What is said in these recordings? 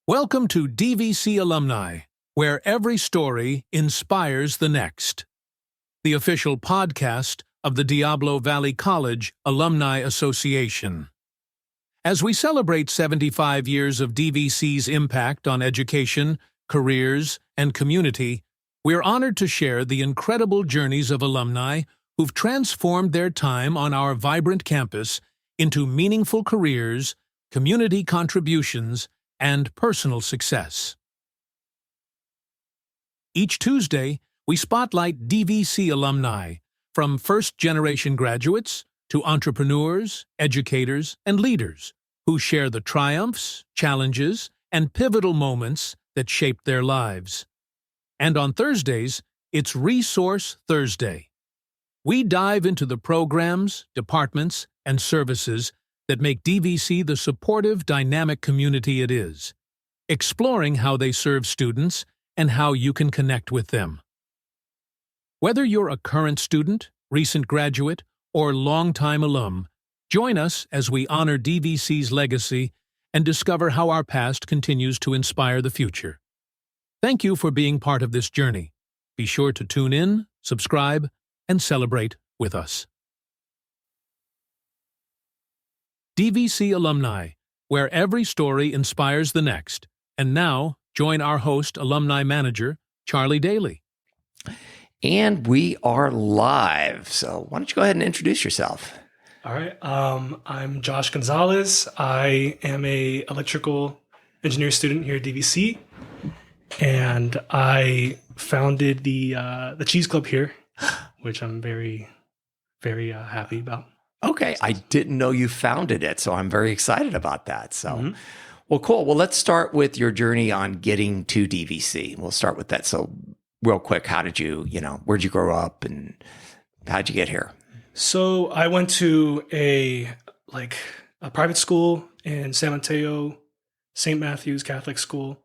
Welcome to DVC Alumni, where every story inspires the next. The official podcast of the Diablo Valley College Alumni Association. As we celebrate 75 years of DVC's impact on education, careers, and community, we're honored to share the incredible journeys of alumni who've transformed their time on our vibrant campus into meaningful careers, community contributions, and personal success. Each Tuesday, we spotlight DVC alumni, from first-generation graduates to entrepreneurs, educators, and leaders who share the triumphs, challenges, and pivotal moments that shaped their lives. And on Thursdays, it's Resource Thursday. We dive into the programs, departments, and services that make DVC the supportive, dynamic community it is, exploring how they serve students and how you can connect with them. Whether you're a current student, recent graduate, or longtime alum, join us as we honor DVC's legacy and discover how our past continues to inspire the future. Thank you for being part of this journey. Be sure to tune in, subscribe, and celebrate with us. DVC Alumni, where every story inspires the next. And now, join our host, Alumni Manager, Charlie Daly. And we are live. So why don't you go ahead and introduce yourself? All right. I'm Josh Gonzalez. I am a electrical engineer student here at DVC. And I founded the Cheese Club here, which I'm very, very happy about. Okay. I didn't know you founded it, so I'm very excited about that. So, Well, cool. Well, let's start with your journey on getting to DVC. We'll start with that. So real quick, how did you, where'd you grow up and how'd you get here? So I went to a private school in San Mateo, St. Matthew's Catholic school.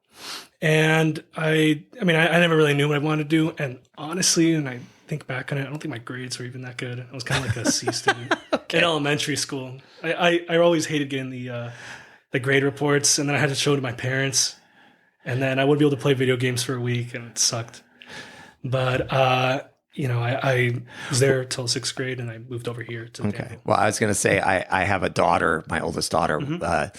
And I never really knew what I wanted to do. And honestly, and I think back on it, I don't think my grades were even that good. I was kind of like a C student in elementary school. I always hated getting the grade reports, and then I had to show it to my parents. And then I wouldn't be able to play video games for a week, and it sucked. But I was there till sixth grade, and I moved over here to Danville. Well, I was going to say I have a daughter. My oldest daughter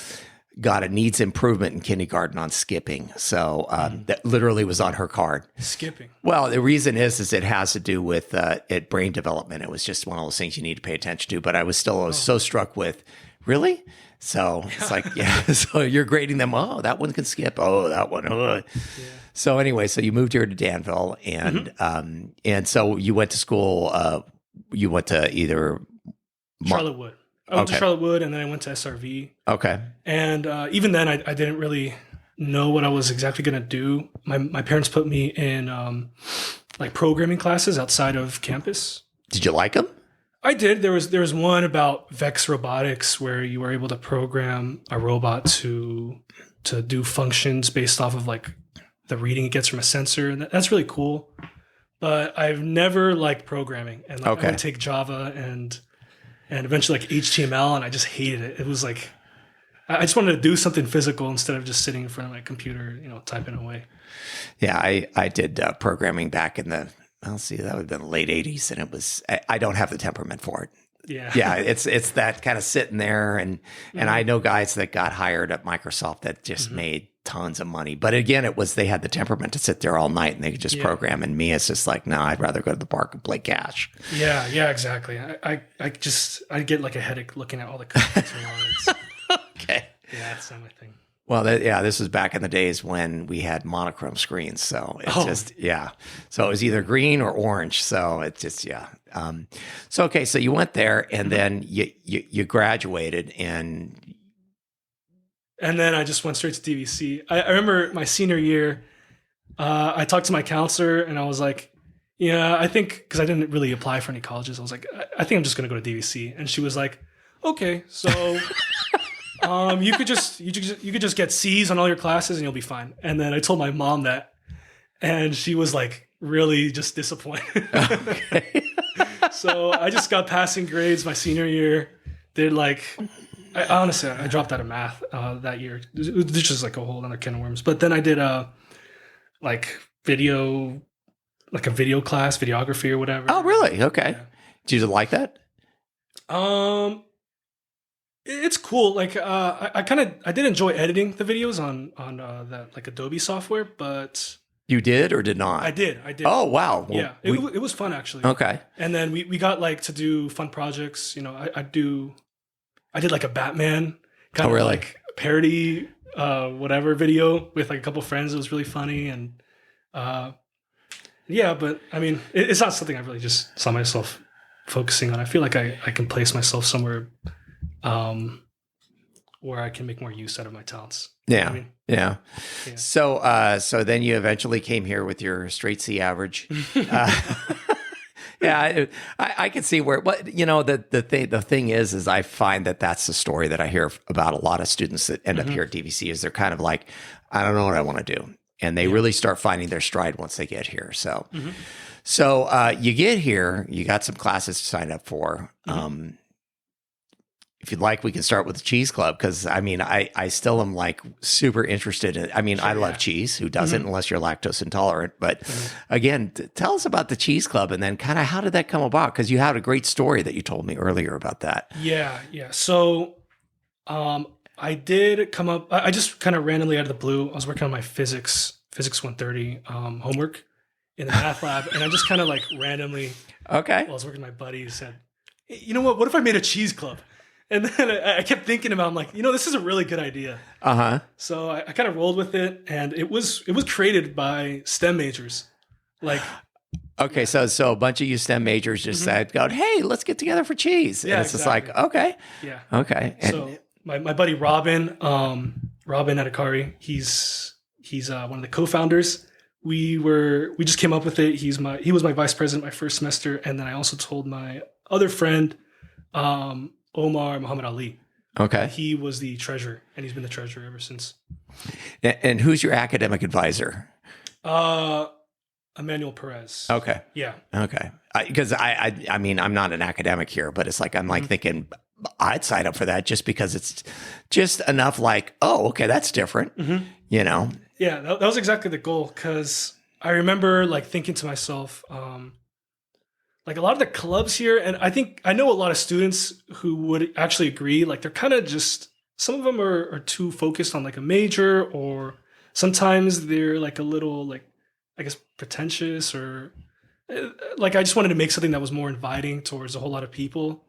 got a needs improvement in kindergarten on skipping. So that literally was on her card. Skipping. Well, the reason is it has to do with brain development. It was just one of those things you need to pay attention to. But I was so struck with, really? So it's like, yeah. So you're grading them. Oh, that one can skip. Oh, that one. Yeah. So anyway, so you moved here to Danville, and so you went to school. You went to either Charlotte Wood. I went to Charlotte Wood, and then I went to SRV. Okay. And even then, I didn't really know what I was exactly going to do. My parents put me in programming classes outside of campus. Did you like them? I did. There was one about Vex robotics where you were able to program a robot to do functions based off of the reading it gets from a sensor. And that's really cool. But I've never liked programming, and I would take Java and eventually HTML, and I just hated it. It was I just wanted to do something physical instead of just sitting in front of my computer, typing away. Yeah, I did programming back in that would have been the late 80s, and it was, I don't have the temperament for it. Yeah. Yeah, it's that kind of sitting there, and I know guys that got hired at Microsoft that just made tons of money. But again, they had the temperament to sit there all night and they could just program. And me, it's just no, I'd rather go to the park and play cash. Yeah, exactly. I get a headache looking at all the comments. Okay. Yeah, that's not my thing. Well, this was back in the days when we had monochrome screens. So it's So it was either green or orange. So it's just, so you went there, and then you graduated, and then I just went straight to DVC. I remember my senior year, I talked to my counselor, and I was like, I think, because I didn't really apply for any colleges, I was like, I think I'm just going to go to DVC. And she was like, okay, so you could just get C's on all your classes and you'll be fine. And then I told my mom that, and she was really just disappointed. So I just got passing grades my senior year, did Honestly, I dropped out of math that year. It was just like a whole other can of worms. But then I did like video, like a video class, videography or whatever. Oh, really? Okay. Yeah. Did you like that? It's cool. Like I did enjoy editing the videos on that like Adobe software, but You did or did not? I did. Oh, wow. Well, Yeah, it was fun actually. okay. And then we got like to do fun projects. You know, I did like a Batman kind of really? like parody whatever video with like a couple friends. It was really funny and yeah, but I mean, it's not something I really just saw myself focusing on. I feel like I can place myself somewhere where I can make more use out of my talents. Yeah. You know what I mean? Yeah. Yeah. So then you eventually came here with your straight C average. Yeah, I can see where. But you know, the thing is I find that's the story that I hear about a lot of students that end up here at DVC is they're kind of like, I don't know what I want to do, and they really start finding their stride once they get here. So, you get here, you got some classes to sign up for. If you'd like, we can start with the cheese club because I mean, I still am like super interested in. I mean, I love cheese. Who doesn't, unless you're lactose intolerant? But again, tell us about the cheese club and then kind of how did that come about? Because you had a great story that you told me earlier about that. Yeah. So, I did come up. I just kind of randomly out of the blue. I was working on my physics 130 homework in the math lab, and I just kind of like randomly. Okay. While I was working with my buddy, said, hey, "You know what? What if I made a cheese club?" And then I kept thinking about, I'm like, this is a really good idea. So I kind of rolled with it, and it was created by STEM majors, like. Okay, so a bunch of you STEM majors just said, "Go, hey, let's get together for cheese." And it's just like, okay, yeah, okay. And so my buddy Robin Adhikari, he's one of the co-founders. We just came up with it. He was my vice president my first semester, and then I also told my other friend. Omar Muhammad Ali. Okay. He was the treasurer, and he's been the treasurer ever since. And who's your academic advisor? Emmanuel Perez. Okay. Yeah. Okay. Because I mean, I'm not an academic here, but it's like, I'm like thinking I'd sign up for that just because it's just enough like, oh, okay, that's different, you know? Yeah, that was exactly the goal. Because I remember like thinking to myself, like a lot of the clubs here, and I know a lot of students who would actually agree, like they're kind of just, some of them are too focused on like a major, or sometimes they're like a little like, I guess, pretentious, or like I just wanted to make something that was more inviting towards a whole lot of people.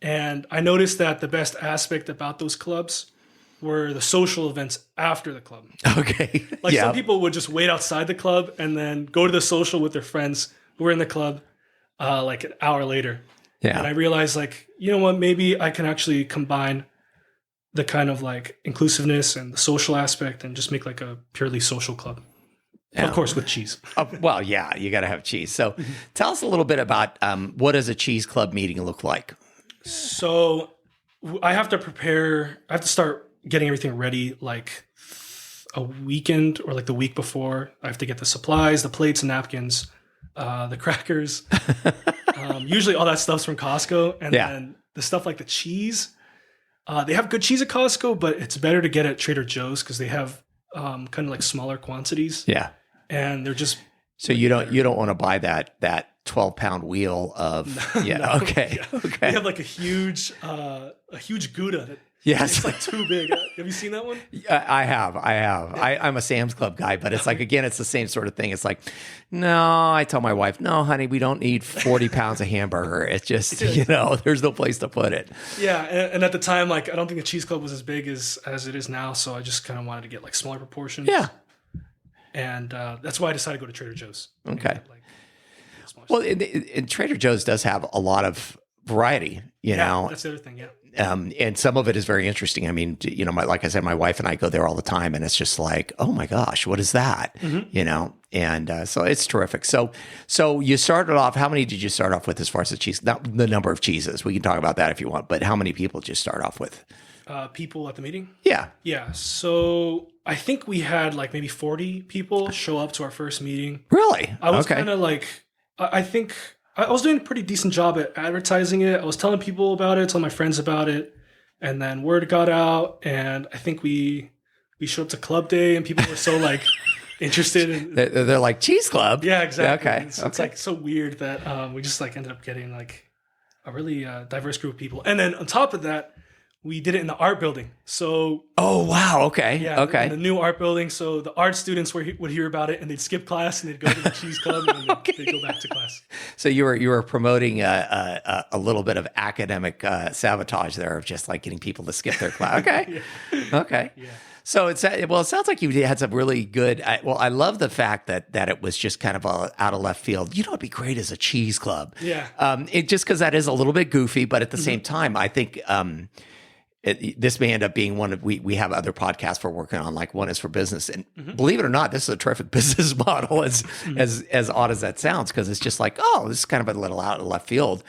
And I noticed that the best aspect about those clubs were the social events after the club. Okay. Like some people would just wait outside the club and then go to the social with their friends who were in the club. Like an hour later. Yeah. And I realized like, you know what, maybe I can actually combine the kind of like inclusiveness and the social aspect and just make like a purely social club. Yeah. Of course, with cheese. Well, yeah, you got to have cheese. So tell us a little bit about what does a cheese club meeting look like? So I have to start getting everything ready like a weekend or like the week before. I have to get the supplies, the plates and napkins, the crackers, usually all that stuff's from Costco. And then the stuff like the cheese, they have good cheese at Costco, but it's better to get at Trader Joe's because they have kind of like smaller quantities. Yeah. And they're just. So you don't want to buy that 12-pound wheel of, okay. Yeah. Okay. They have like a huge Gouda that. Yes. It's like too big. Have you seen that one? I have. Yeah. I'm a Sam's Club guy, but it's like, again, it's the same sort of thing. It's like, no, I tell my wife, no, honey, we don't need 40 pounds of hamburger. It's just, there's no place to put it. Yeah. And at the time, like, I don't think the cheese club was as big as it is now. So I just kind of wanted to get like smaller proportions. Yeah. And that's why I decided to go to Trader Joe's. Okay. Well, and Trader Joe's does have a lot of variety, you know. That's the other thing, yeah. And some of it is very interesting. I mean, like I said, my wife and I go there all the time, and it's just like, oh my gosh, what is that? And so it's terrific. So you started off. How many did you start off with as far as the cheese? Not the number of cheeses. We can talk about that if you want. But how many people did you start off with? People at the meeting? Yeah. Yeah. So I think we had like maybe 40 people show up to our first meeting. Really? I was kind of like, I think. I was doing a pretty decent job at advertising it. I was telling people about it, telling my friends about it. And then word got out, and I think we showed up to club day, and people were so like interested in. They're like cheese club. Yeah, exactly. Okay. It's like so weird that we just like ended up getting like a really diverse group of people. And then on top of that, we did it in the art building. So Oh wow. Okay. yeah, Okay. in the new art building. So the art students would hear about it, and they'd skip class and they'd go to the cheese club, and then they'd go back to class. So you were promoting a little bit of academic sabotage there of just like getting people to skip their class. Okay. Okay. Yeah. So it sounds like you had some really good. I love the fact that it was just kind of out of left field. You know, it'd be great as a cheese club. Yeah. It just because that is a little bit goofy, but at the same time, I think this may end up being one of we have other podcasts we're working on. Like one is for business, and believe it or not, this is a terrific business model. As odd as that sounds, because it's just like, oh, this is kind of a little out of left field,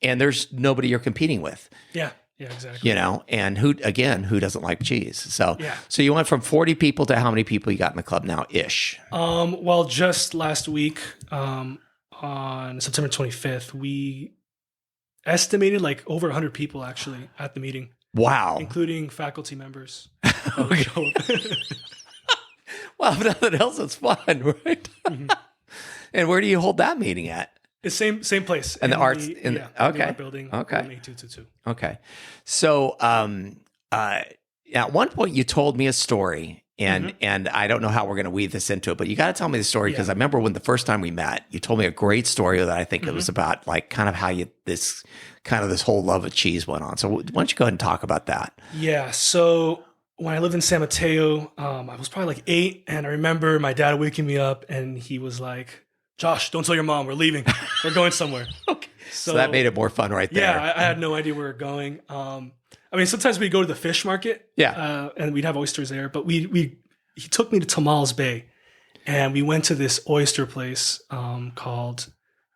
and there's nobody you're competing with. Yeah. Yeah, exactly. You know, and who doesn't like cheese? So, Yeah. So you went from 40 people to how many people you got in the club now, ish? Well, just last week, on September 25th, we estimated like over 100 people actually at the meeting, Wow. including faculty members. Okay. Well, if nothing else, it's fun, right? And where do you hold that meeting at? The same place. And the arts the okay. art building. Okay. 8222. Okay. So, at one point you told me a story, and I don't know how we're going to weave this into it, but you got to tell me the story, because I remember when the first time we met, you told me a great story that I think it was about like kind of how this whole love of cheese went on. So why don't you go ahead and talk about that? Yeah. So when I lived in San Mateo, I was probably like 8, and I remember my dad waking me up, and he was like, "Josh, don't tell your mom. We're leaving. We're going somewhere." Okay. So that made it more fun right there. Yeah, I had no idea where we were going. I mean, sometimes we'd go to the fish market. Yeah. And we'd have oysters there. But he took me to Tamales Bay, and we went to this oyster place called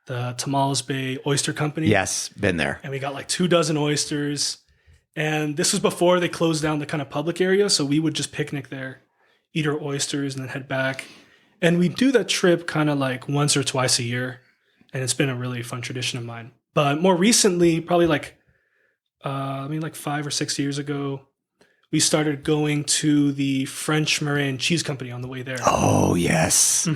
the Tamales Bay Oyster Company. Yes, been there. And we got like 24 oysters. And this was before they closed down the kind of public area. So we would just picnic there, eat our oysters, and then head back. And we do that trip kind of like once or twice a year. And it's been a really fun tradition of mine. But more recently, probably like 5 or 6 years ago, we started going to the French Marin Cheese Company on the way there. Oh, yes.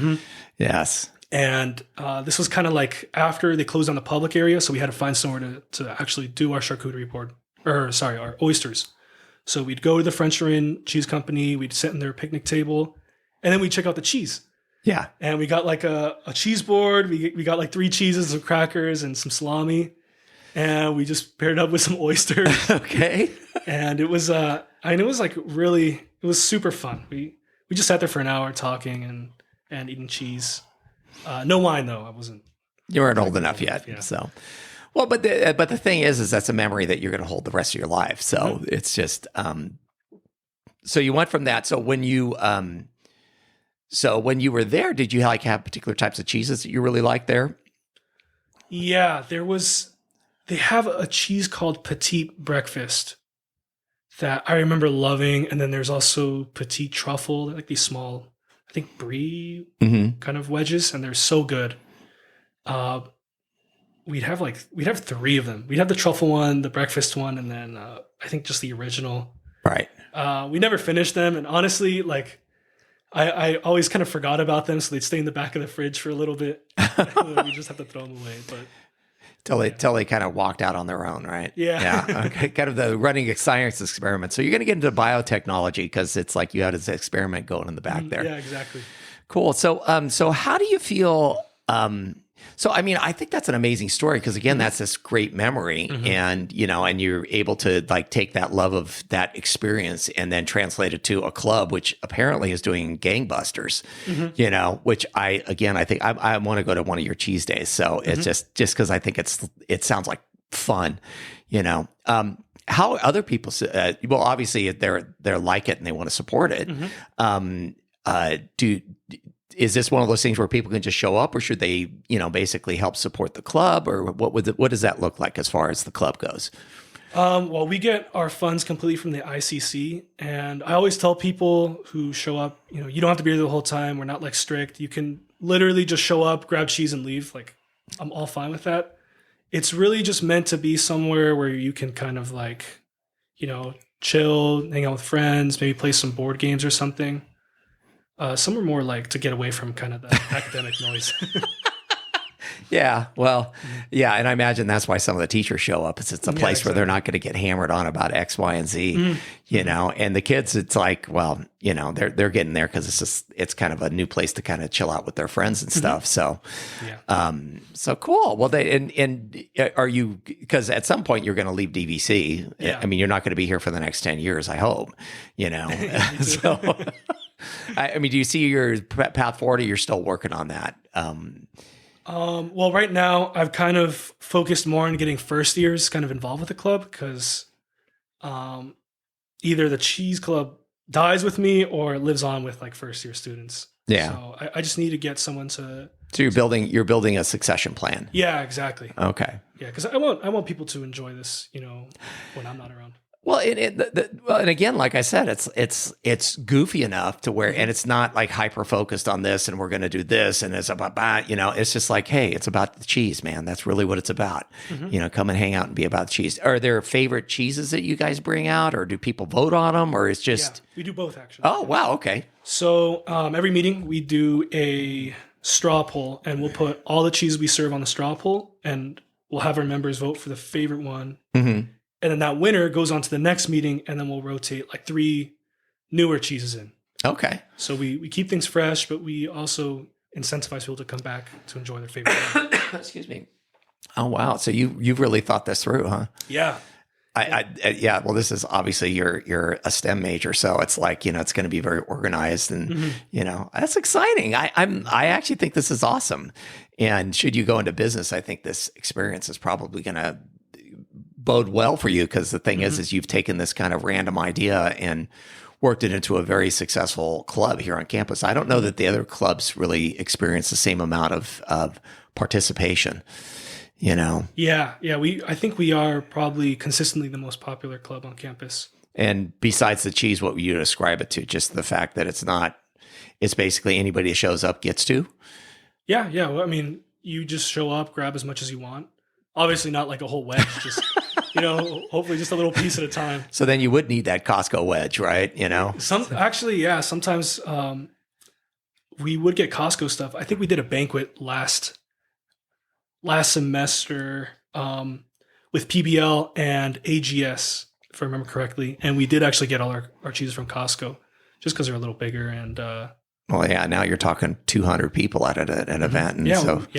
Yes. And this was kind of like after they closed down the public area. So we had to find somewhere to actually do our charcuterie board, our oysters. So we'd go to the French Marin Cheese Company, we'd sit in their picnic table, and then we'd check out the cheese. Yeah. And we got like a cheese board. We got like 3 cheeses, some crackers, and some salami. And we just paired up with some oysters. Okay. And it was, it was like really, it was super fun. We just sat there for an hour talking and eating cheese. No wine though. I wasn't. You weren't old enough yet. Yeah. So, well, but the thing is that's a memory that you're going to hold the rest of your life. So it's just, so you went from that. So when you were there, did you like have particular types of cheeses that you really liked there? Yeah, they have a cheese called Petite Breakfast that I remember loving. And then there's also Petite Truffle, like these small, I think brie kind of wedges, and they're so good. We'd have 3 of them. We'd have the truffle one, the breakfast one, and then I think just the original. Right. We never finished them. And honestly, like, I always kind of forgot about them, so they'd stay in the back of the fridge for a little bit. We just have to throw them away. But Till they kind of walked out on their own, right? Yeah. Yeah. Okay. Kind of the running science experiment. So you're going to get into biotechnology because it's like you had this experiment going in the back there. Yeah, exactly. Cool. So how do you feel? So, I mean, I think that's an amazing story because again, that's this great memory and, and you're able to like take that love of that experience and then translate it to a club, which apparently is doing gangbusters, which I think I want to go to one of your cheese days. So it's just because I think it sounds like fun, how other people, well, obviously they're like it and they want to support it. Is this one of those things where people can just show up, or should they, basically help support the club, or what does that look like as far as the club goes? Well, we get our funds completely from the ICC, and I always tell people who show up, you don't have to be there the whole time. We're not like strict. You can literally just show up, grab cheese, and leave. Like, I'm all fine with that. It's really just meant to be somewhere where you can kind of like chill, hang out with friends, maybe play some board games or something. Some are more like to get away from kind of the academic noise. Yeah, well, yeah, and I imagine that's why some of the teachers show up. It's a place where they're not going to get hammered on about X, Y, and Z, And the kids, it's like, well, they're getting there because it's kind of a new place to kind of chill out with their friends and stuff. So, so cool. Well, are you? Because at some point you're going to leave DVC. Yeah. I mean, you're not going to be here for the next 10 years. I hope. So, I mean, do you see your path forward? Or you're still working on that? Well, right now I've kind of focused more on getting first years kind of involved with the club because either the cheese club dies with me or it lives on with like first year students. Yeah. So I just need to get someone to. So you're building a succession plan. Yeah, exactly. Okay. Yeah, because I want people to enjoy this, when I'm not around. Well, and again, like I said, it's goofy enough to where, and it's not like hyper focused on this, and we're going to do this, and it's about, it's just like, hey, it's about the cheese, man. That's really what it's about. Come and hang out and be about the cheese. Are there favorite cheeses that you guys bring out, or do people vote on them, or it's just? Yeah, we do both actually. Oh, wow, okay. So every meeting we do a straw poll, and we'll put all the cheeses we serve on the straw poll, and we'll have our members vote for the favorite one. Mm-hmm. And then that winner goes on to the next meeting, and then we'll rotate like 3 newer cheeses in. Okay. So we keep things fresh, but we also incentivize people to come back to enjoy their favorite one. Excuse me. Oh, wow. So you've really thought this through, huh? Yeah. Yeah. Well, this is obviously you're a STEM major, so it's like, it's going to be very organized and, that's exciting. I actually think this is awesome. And should you go into business, I think this experience is probably going to bode well for you, because the thing is you've taken this kind of random idea and worked it into a very successful club here on campus. I don't know that the other clubs really experience the same amount of participation, Yeah. I think we are probably consistently the most popular club on campus. And besides the cheese, what would you describe it to? Just the fact that it's basically anybody that shows up gets to? Yeah. Well, I mean, you just show up, grab as much as you want. Obviously not like a whole wedge, just, hopefully just a little piece at a time. So then you would need that Costco wedge, right? Sometimes we would get Costco stuff. I think we did a banquet last semester with PBL and AGS, if I remember correctly. And we did actually get all our cheeses from Costco just because they're a little bigger. And well, yeah, now you're talking 200 people at an event. And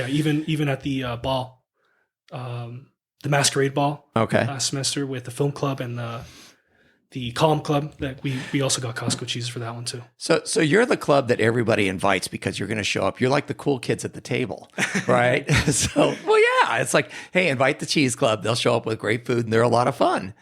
even at the ball. The masquerade ball last semester with the film club and the column club, that we also got Costco cheeses for that one too. So you're the club that everybody invites because you're going to show up. You're like the cool kids at the table, right? So, well, yeah, it's like, hey, invite the cheese club. They'll show up with great food and they're a lot of fun,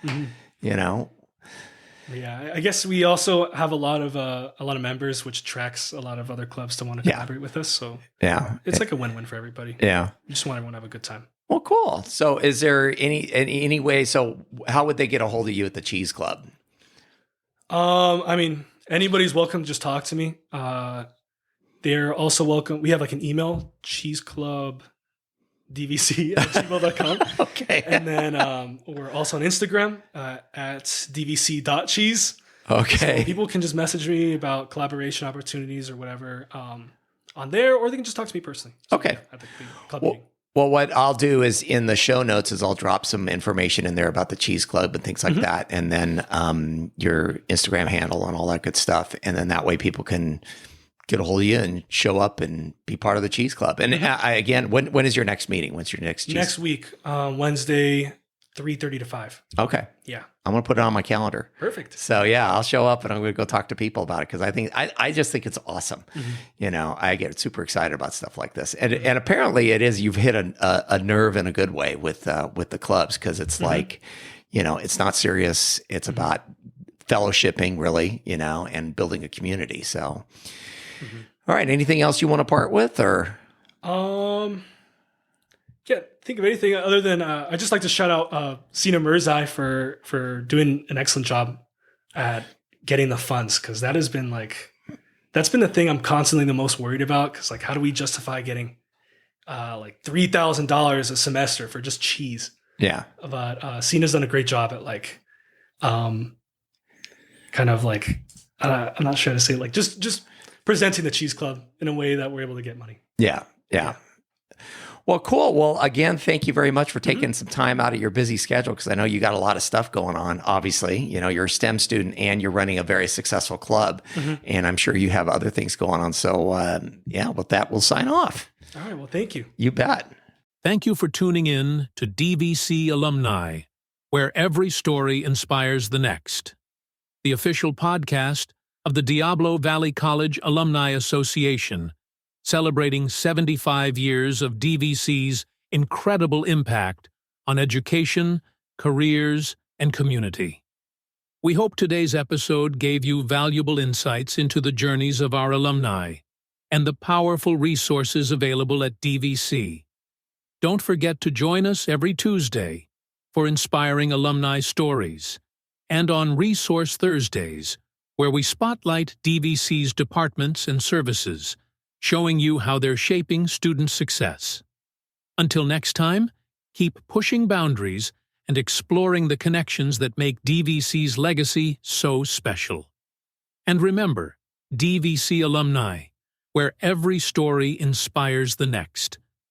Yeah, I guess we also have a lot of members, which attracts a lot of other clubs to want to collaborate with us. So yeah, it's like a win-win for everybody. Yeah, we just want everyone to have a good time. Well, cool. So is there any way, so how would they get a hold of you at the Cheese Club? I mean, anybody's welcome to just talk to me. They're also welcome. We have like an email, cheeseclubdvc@gmail.com. Okay. And then we're also on Instagram at dvc.cheese. Okay. So people can just message me about collaboration opportunities or whatever on there, or they can just talk to me personally. Okay. At the club meeting. Well, what I'll do is in the show notes is I'll drop some information in there about the Cheese Club and things like that. And then your Instagram handle and all that good stuff. And then that way people can get a hold of you and show up and be part of the Cheese Club. And again, when is your next meeting? When's your next cheese? Next week, Wednesday, 3:30 to 5. Okay. Yeah. I'm going to put it on my calendar. Perfect. So yeah, I'll show up and I'm going to go talk to people about it because I just think it's awesome. I get super excited about stuff like this, and apparently it is. You've hit a nerve in a good way with the clubs because it's like, it's not serious. It's about fellowshipping, really, and building a community. So, all right. Anything else you want to part with, or? Can't think of anything other than I'd just like to shout out Sina Mirzai for doing an excellent job at getting the funds, because that's been the thing I'm constantly the most worried about, because how do we justify getting $3,000 a semester for just cheese? Yeah. But Sina's done a great job at kind of like, I'm not sure how to say it, like just presenting the cheese club in a way that we're able to get money. Yeah. Well, cool. Well, again, thank you very much for taking some time out of your busy schedule, because I know you got a lot of stuff going on. Obviously, you're a STEM student and you're running a very successful club, and I'm sure you have other things going on. So, with that, we'll sign off. All right. Well, thank you. You bet. Thank you for tuning in to DVC Alumni, where every story inspires the next. The official podcast of the Diablo Valley College Alumni Association, celebrating 75 years of DVC's incredible impact on education, careers, and community. We hope today's episode gave you valuable insights into the journeys of our alumni and the powerful resources available at DVC. Don't forget to join us every Tuesday for inspiring alumni stories, and on Resource Thursdays, where we spotlight DVC's departments and services, showing you how they're shaping student success. Until next time, keep pushing boundaries and exploring the connections that make DVC's legacy so special. And remember, DVC Alumni, where every story inspires the next.